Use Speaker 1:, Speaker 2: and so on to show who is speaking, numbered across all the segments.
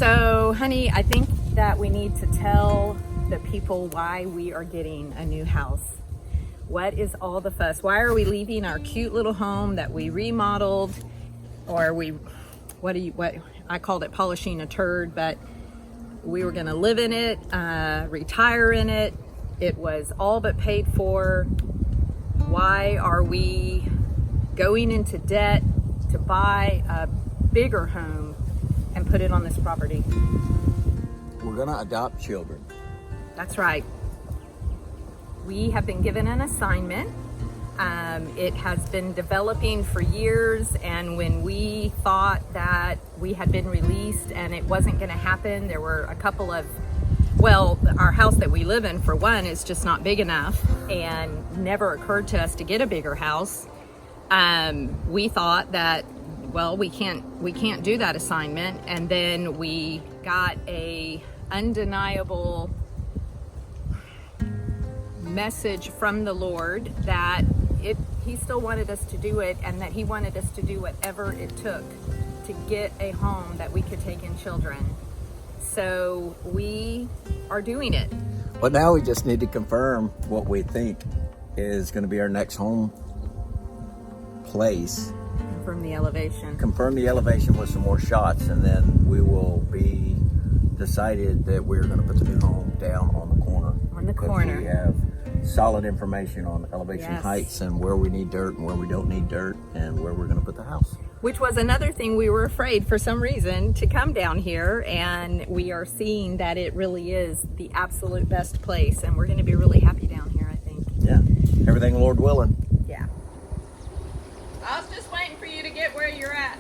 Speaker 1: So, honey, I think that we need to tell the people why we are getting a new house. What is all the fuss? Why are we leaving our cute little home that we remodeled, or what I called it polishing a turd, but we were gonna live in it, retire in it. It was all but paid for. Why are we going into debt to buy a bigger home and put it on this property?
Speaker 2: We're gonna adopt children.
Speaker 1: That's right. We have been given an assignment. It has been developing for years, and when we thought that we had been released and it wasn't going to happen, there were a couple of, our house that we live in, for one, is just not big enough, and never occurred to us to get a bigger house. We thought that, we can't do that assignment, and then we got a undeniable message from the Lord that he still wanted us to do it, and that he wanted us to do whatever it took to get a home that we could take in children. So we are doing it.
Speaker 2: But now we just need to confirm what we think is going to be our next home place.
Speaker 1: Confirm the elevation.
Speaker 2: Confirm the elevation with some more shots, and then we will be decided that we're going to put the new home down on the corner.
Speaker 1: On the corner.
Speaker 2: We have solid information on elevation
Speaker 1: Yes.
Speaker 2: heights and where we need dirt and where we don't need dirt and where we're going to put the house.
Speaker 1: Which was another thing, we were afraid for some reason to come down here, and we are seeing that it really is the absolute best place, and we're going to be really happy down here, I think.
Speaker 2: Yeah, everything Lord willing.
Speaker 1: Yeah. I was just waiting for you to get where you're at.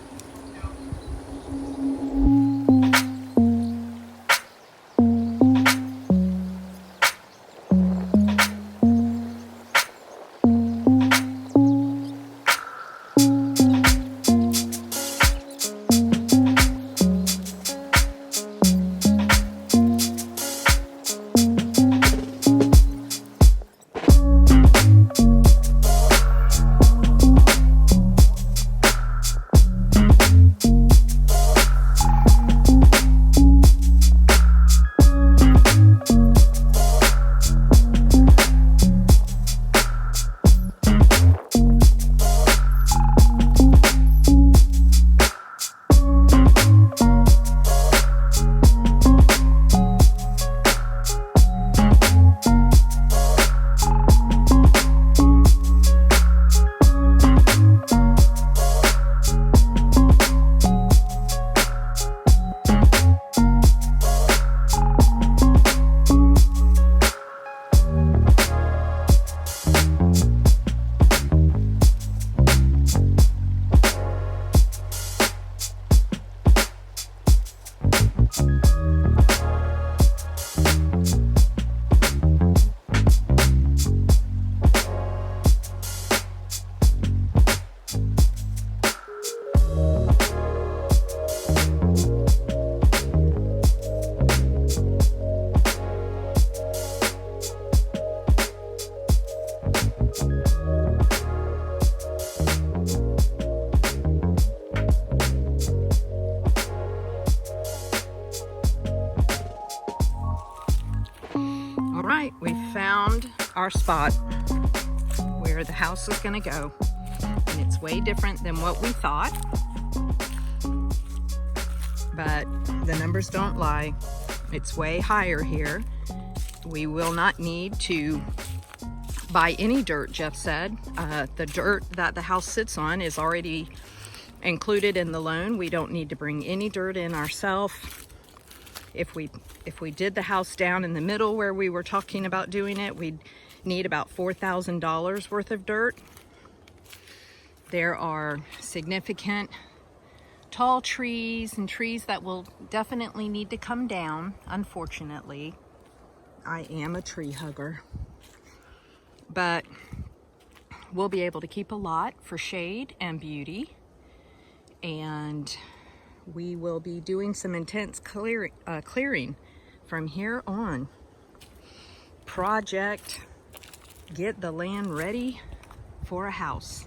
Speaker 1: All right, we found our spot where the house is going to go, and it's way different than what we thought, but the numbers don't lie. It's way higher here. We will not need to buy any dirt, Jeff said. The dirt that the house sits on is already included in the loan. We don't need to bring any dirt in ourselves. If we did the house down in the middle where we were talking about doing it, we'd need about $4,000 worth of dirt. There are significant tall trees and trees that will definitely need to come down, unfortunately. I am a tree hugger. But we'll be able to keep a lot for shade and beauty. And we will be doing some intense clearing from here on. Project Get the Land Ready for a House.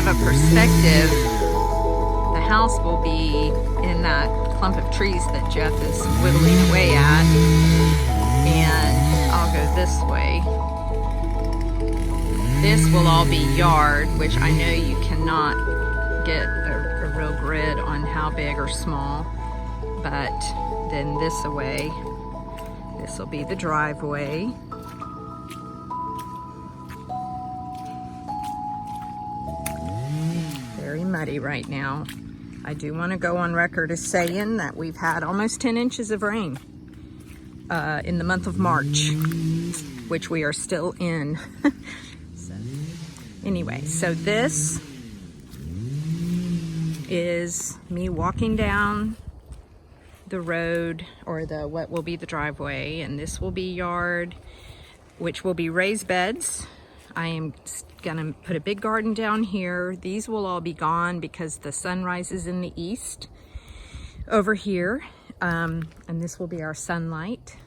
Speaker 1: a perspective, the house will be in that clump of trees that Jeff is whittling away at. And I'll go this way. This will all be yard, which I know you cannot get a real grid on how big or small. But then this away, this will be the driveway. Very muddy right now. I do want to go on record as saying that we've had almost 10 inches of rain in the month of March, which we are still in. Anyway, so this is me walking down the road, or what will be the driveway, and this will be yard, which will be raised beds. I am gonna put a big garden down here. These will all be gone because the sun rises in the east over here, and this will be our sunlight.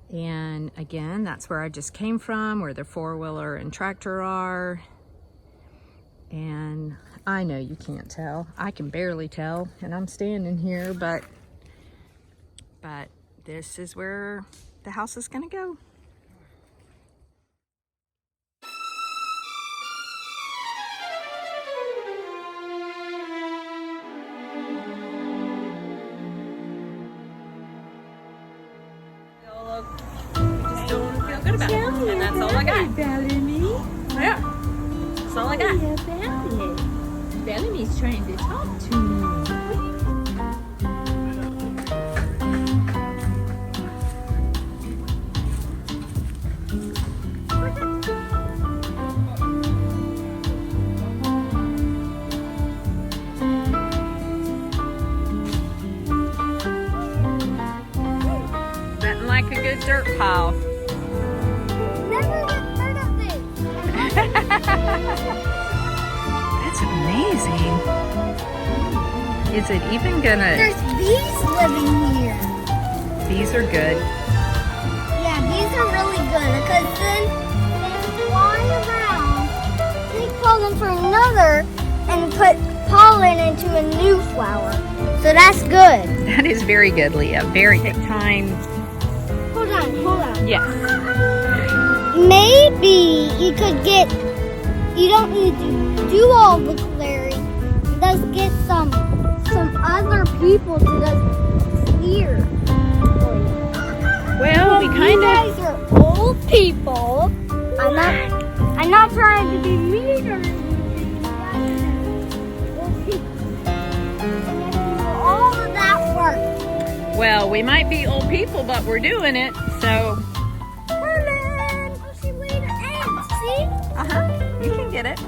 Speaker 1: And again, that's where I just came from, where the four-wheeler and tractor are. And I know you can't tell. I can barely tell, and I'm standing here, but this is where the house is gonna go. And that's all I got.
Speaker 3: Bellamy.
Speaker 1: Yeah, that's all I got.
Speaker 3: Yeah, Bellamy. Bellamy's trying to talk to me.
Speaker 1: Nothing like a good dirt pile. That's amazing. Is it even gonna...
Speaker 4: There's bees living here.
Speaker 1: These are good.
Speaker 4: Yeah, bees are really good because then they fly around, take pollen from another, and put pollen into a new flower. So that's good.
Speaker 1: That is very good, Leah. Very good time.
Speaker 4: Hold on.
Speaker 1: Yes.
Speaker 4: Maybe you could get, you don't need to do all the clearing. Let's get some other people to just clear.
Speaker 1: Well, we kind
Speaker 4: You
Speaker 1: of...
Speaker 4: guys are old people. I'm not trying to be mean or anything. You guys are old people. And you do all of that work.
Speaker 1: Well, we might be old people, but we're doing it, so...
Speaker 4: Merlin! Oh, she laid an egg, see?
Speaker 1: Uh-huh. You can get it.